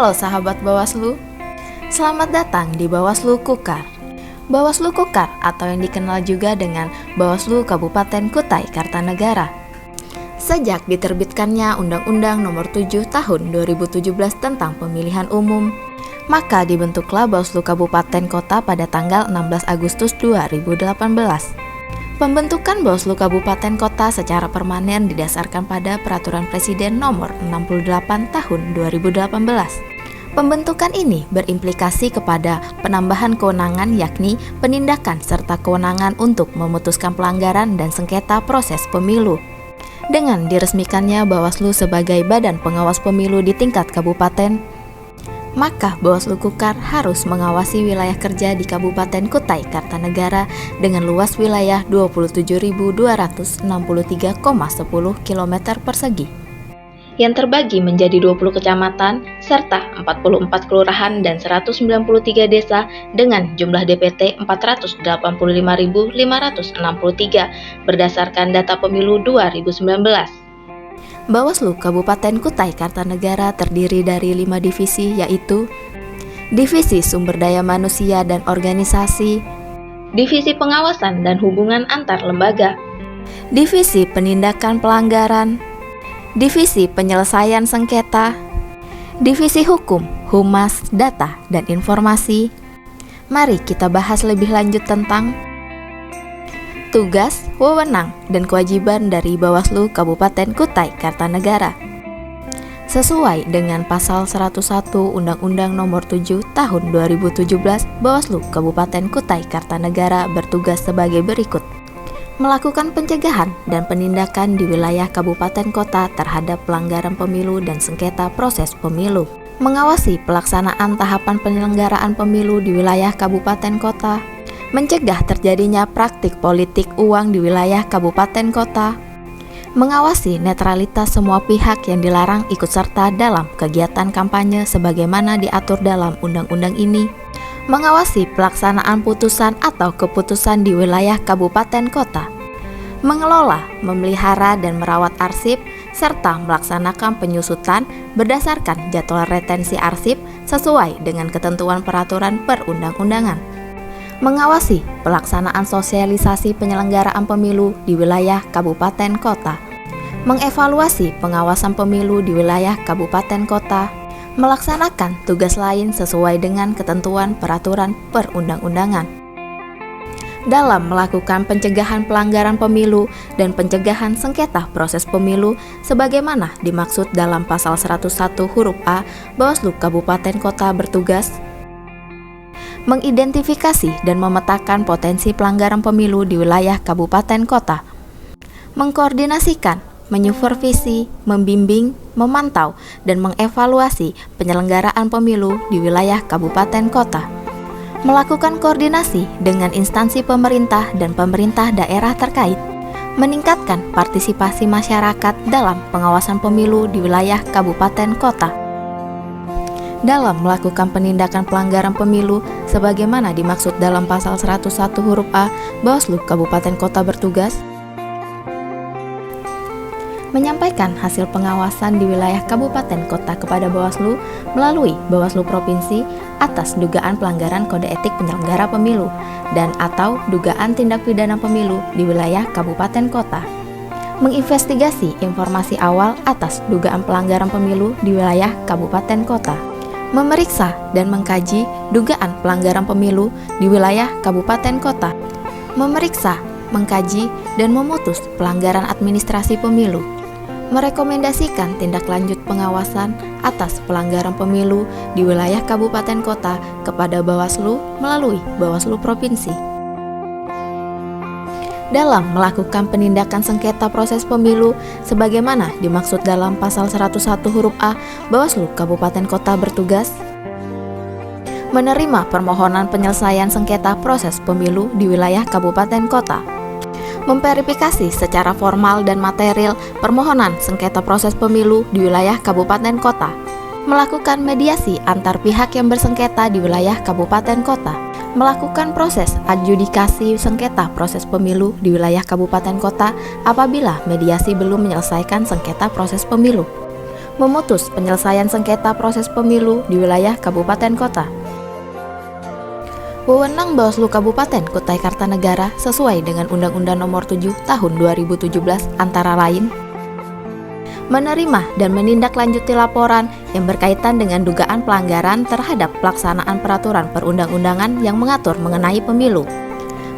Halo sahabat Bawaslu, selamat datang di Bawaslu Kukar. Bawaslu Kukar atau yang dikenal juga dengan Bawaslu Kabupaten Kutai Kartanegara. Sejak diterbitkannya Undang-Undang Nomor 7 Tahun 2017 tentang Pemilihan Umum, maka dibentuklah Bawaslu Kabupaten Kota pada tanggal 16 Agustus 2018. Pembentukan Bawaslu Kabupaten Kota secara permanen didasarkan pada Peraturan Presiden Nomor 68 Tahun 2018. Pembentukan ini berimplikasi kepada penambahan kewenangan yakni penindakan serta kewenangan untuk memutuskan pelanggaran dan sengketa proses pemilu. Dengan diresmikannya Bawaslu sebagai badan pengawas pemilu di tingkat kabupaten, maka Bawaslu Kukar harus mengawasi wilayah kerja di Kabupaten Kutai Kartanegara dengan luas wilayah 27.263,10 km persegi yang terbagi menjadi 20 kecamatan serta 44 kelurahan dan 193 desa dengan jumlah DPT 485.563 berdasarkan data pemilu 2019. Bawaslu Kabupaten Kutai Kartanegara terdiri dari 5 divisi yaitu Divisi Sumber Daya Manusia dan Organisasi, Divisi Pengawasan dan Hubungan Antar Lembaga, Divisi Penindakan Pelanggaran, Divisi Penyelesaian Sengketa, Divisi Hukum, Humas, Data, dan Informasi. Mari kita bahas lebih lanjut tentang tugas, wewenang, dan kewajiban dari Bawaslu Kabupaten Kutai Kartanegara. Sesuai dengan Pasal 101 Undang-Undang Nomor 7 Tahun 2017, Bawaslu Kabupaten Kutai Kartanegara bertugas sebagai berikut: melakukan pencegahan dan penindakan di wilayah kabupaten kota terhadap pelanggaran pemilu dan sengketa proses pemilu, mengawasi pelaksanaan tahapan penyelenggaraan pemilu di wilayah kabupaten kota, mencegah terjadinya praktik politik uang di wilayah kabupaten kota, mengawasi netralitas semua pihak yang dilarang ikut serta dalam kegiatan kampanye sebagaimana diatur dalam undang-undang ini, mengawasi pelaksanaan putusan atau keputusan di wilayah kabupaten kota, mengelola, memelihara dan merawat arsip, serta melaksanakan penyusutan berdasarkan jadwal retensi arsip sesuai dengan ketentuan peraturan perundang-undangan, mengawasi pelaksanaan sosialisasi penyelenggaraan pemilu di wilayah kabupaten kota, mengevaluasi pengawasan pemilu di wilayah kabupaten kota, melaksanakan tugas lain sesuai dengan ketentuan peraturan perundang-undangan. Dalam melakukan pencegahan pelanggaran pemilu dan pencegahan sengketa proses pemilu sebagaimana dimaksud dalam Pasal 101 huruf A, Bawaslu Kabupaten Kota bertugas mengidentifikasi dan memetakan potensi pelanggaran pemilu di wilayah kabupaten kota, mengkoordinasikan, menyupervisi, membimbing, memantau, dan mengevaluasi penyelenggaraan pemilu di wilayah kabupaten kota, melakukan koordinasi dengan instansi pemerintah dan pemerintah daerah terkait, meningkatkan partisipasi masyarakat dalam pengawasan pemilu di wilayah kabupaten kota. Dalam melakukan penindakan pelanggaran pemilu sebagaimana dimaksud dalam Pasal 101 huruf A, Bawaslu Kabupaten Kota bertugas menyampaikan hasil pengawasan di wilayah kabupaten kota kepada Bawaslu melalui Bawaslu Provinsi atas dugaan pelanggaran kode etik penyelenggara pemilu dan atau dugaan tindak pidana pemilu di wilayah kabupaten kota, menginvestigasi informasi awal atas dugaan pelanggaran pemilu di wilayah kabupaten kota, memeriksa dan mengkaji dugaan pelanggaran pemilu di wilayah kabupaten kota, memeriksa, mengkaji, dan memutus pelanggaran administrasi pemilu, merekomendasikan tindak lanjut pengawasan atas pelanggaran pemilu di wilayah kabupaten kota kepada Bawaslu melalui Bawaslu Provinsi. Dalam melakukan penindakan sengketa proses pemilu sebagaimana dimaksud dalam Pasal 101 huruf A, Bawaslu Kabupaten Kota bertugas menerima permohonan penyelesaian sengketa proses pemilu di wilayah kabupaten kota, memverifikasi secara formal dan material permohonan sengketa proses pemilu di wilayah kabupaten kota, melakukan mediasi antar pihak yang bersengketa di wilayah kabupaten kota, melakukan proses adjudikasi sengketa proses pemilu di wilayah kabupaten kota apabila mediasi belum menyelesaikan sengketa proses pemilu, memutus penyelesaian sengketa proses pemilu di wilayah kabupaten kota. Wewenang Bawaslu Kabupaten Kutai Kartanegara sesuai dengan Undang-Undang Nomor 7 Tahun 2017 antara lain menerima dan menindaklanjuti laporan yang berkaitan dengan dugaan pelanggaran terhadap pelaksanaan peraturan perundang-undangan yang mengatur mengenai pemilu,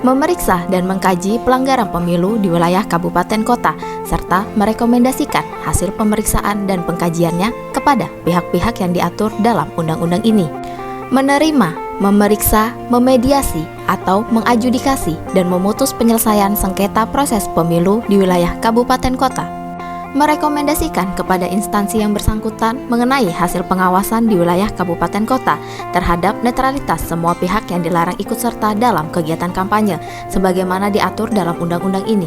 memeriksa dan mengkaji pelanggaran pemilu di wilayah kabupaten kota, serta merekomendasikan hasil pemeriksaan dan pengkajiannya kepada pihak-pihak yang diatur dalam undang-undang ini, menerima, memeriksa, memediasi, atau mengajudikasi dan memutus penyelesaian sengketa proses pemilu di wilayah kabupaten kota, merekomendasikan kepada instansi yang bersangkutan mengenai hasil pengawasan di wilayah kabupaten kota terhadap netralitas semua pihak yang dilarang ikut serta dalam kegiatan kampanye sebagaimana diatur dalam undang-undang ini,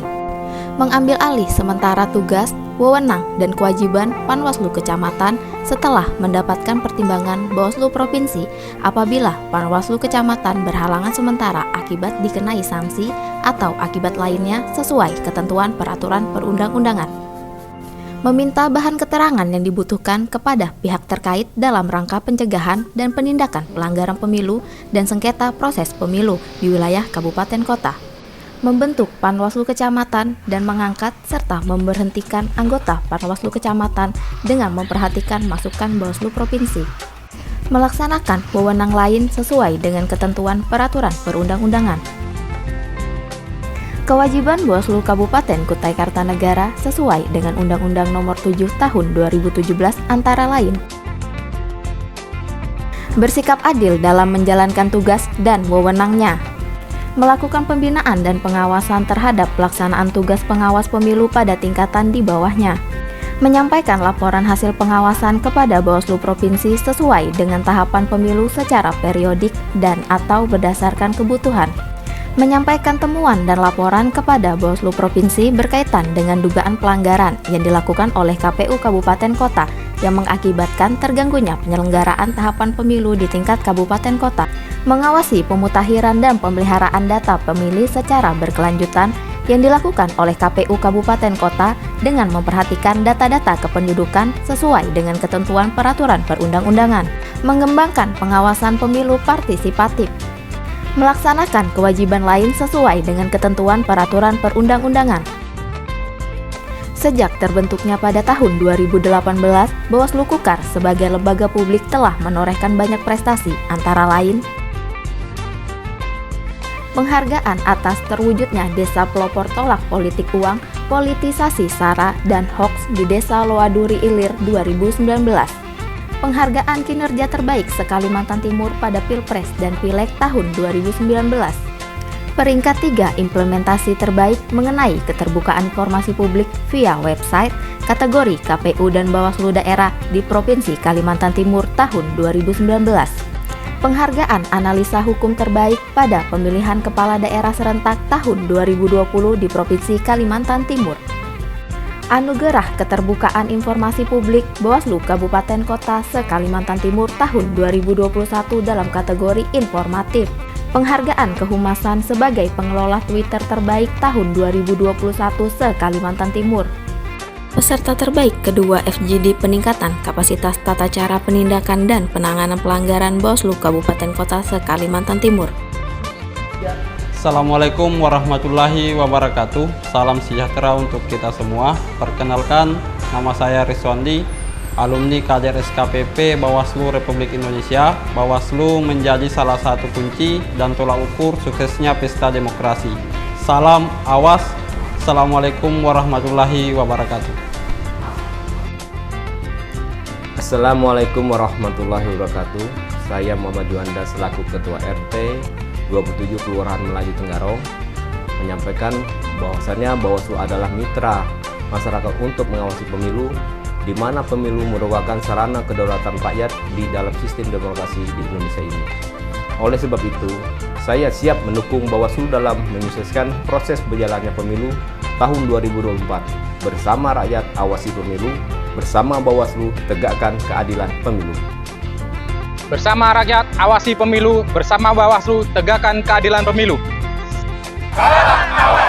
mengambil alih sementara tugas, wewenang, dan kewajiban Panwaslu Kecamatan setelah mendapatkan pertimbangan Bawaslu Provinsi apabila Panwaslu Kecamatan berhalangan sementara akibat dikenai sanksi atau akibat lainnya sesuai ketentuan peraturan perundang-undangan, meminta bahan keterangan yang dibutuhkan kepada pihak terkait dalam rangka pencegahan dan penindakan pelanggaran pemilu dan sengketa proses pemilu di wilayah kabupaten kota, membentuk Panwaslu Kecamatan dan mengangkat serta memberhentikan anggota Panwaslu Kecamatan dengan memperhatikan masukan Bawaslu Provinsi, melaksanakan wewenang lain sesuai dengan ketentuan peraturan perundang-undangan. Kewajiban Bawaslu Kabupaten Kutai Kartanegara sesuai dengan Undang-Undang Nomor 7 Tahun 2017 antara lain bersikap adil dalam menjalankan tugas dan wewenangnya, melakukan pembinaan dan pengawasan terhadap pelaksanaan tugas pengawas pemilu pada tingkatan di bawahnya, menyampaikan laporan hasil pengawasan kepada Bawaslu Provinsi sesuai dengan tahapan pemilu secara periodik dan atau berdasarkan kebutuhan, menyampaikan temuan dan laporan kepada Bawaslu Provinsi berkaitan dengan dugaan pelanggaran yang dilakukan oleh KPU Kabupaten Kota yang mengakibatkan terganggunya penyelenggaraan tahapan pemilu di tingkat kabupaten kota, mengawasi pemutakhiran dan pemeliharaan data pemilih secara berkelanjutan yang dilakukan oleh KPU Kabupaten Kota dengan memperhatikan data-data kependudukan sesuai dengan ketentuan peraturan perundang-undangan, mengembangkan pengawasan pemilu partisipatif, melaksanakan kewajiban lain sesuai dengan ketentuan peraturan perundang-undangan. Sejak terbentuknya pada tahun 2018, Bawaslu Kukar sebagai lembaga publik telah menorehkan banyak prestasi, antara lain penghargaan atas terwujudnya Desa Pelopor Tolak Politik Uang, Politisasi Sara, dan Hoax di Desa Loaduri Ilir 2019, penghargaan kinerja terbaik se-Kalimantan Timur pada Pilpres dan Pileg tahun 2019, peringkat 3 implementasi terbaik mengenai keterbukaan informasi publik via website kategori KPU dan Bawaslu daerah di Provinsi Kalimantan Timur tahun 2019, penghargaan analisa hukum terbaik pada pemilihan kepala daerah serentak tahun 2020 di Provinsi Kalimantan Timur, anugerah keterbukaan informasi publik Bawaslu Kabupaten Kota se-Kalimantan Timur tahun 2021 dalam kategori informatif, penghargaan kehumasan sebagai pengelola Twitter terbaik tahun 2021 se-Kalimantan Timur, peserta terbaik kedua FGD peningkatan kapasitas tata cara penindakan dan penanganan pelanggaran Bawaslu Kabupaten Kota se-Kalimantan Timur. Assalamualaikum warahmatullahi wabarakatuh. Salam sejahtera untuk kita semua. Perkenalkan, nama saya Rizwandi, alumni Kader SKPP Bawaslu Republik Indonesia. Bawaslu menjadi salah satu kunci dan tolak ukur suksesnya pesta demokrasi. Salam awas. Assalamualaikum warahmatullahi wabarakatuh. Assalamualaikum warahmatullahi wabarakatuh. Saya Muhammad Juanda selaku Ketua RT 27 Kelurahan Melayu Tenggarong menyampaikan bahwasannya Bawaslu adalah mitra masyarakat untuk mengawasi pemilu, di mana pemilu merupakan sarana kedaulatan rakyat di dalam sistem demokrasi di Indonesia ini. Oleh sebab itu, saya siap mendukung Bawaslu dalam menyukseskan proses berjalannya pemilu tahun 2024. Bersama rakyat awasi pemilu, bersama Bawaslu tegakkan keadilan pemilu. Bersama rakyat awasi pemilu, bersama Bawaslu tegakkan keadilan pemilu. Kalah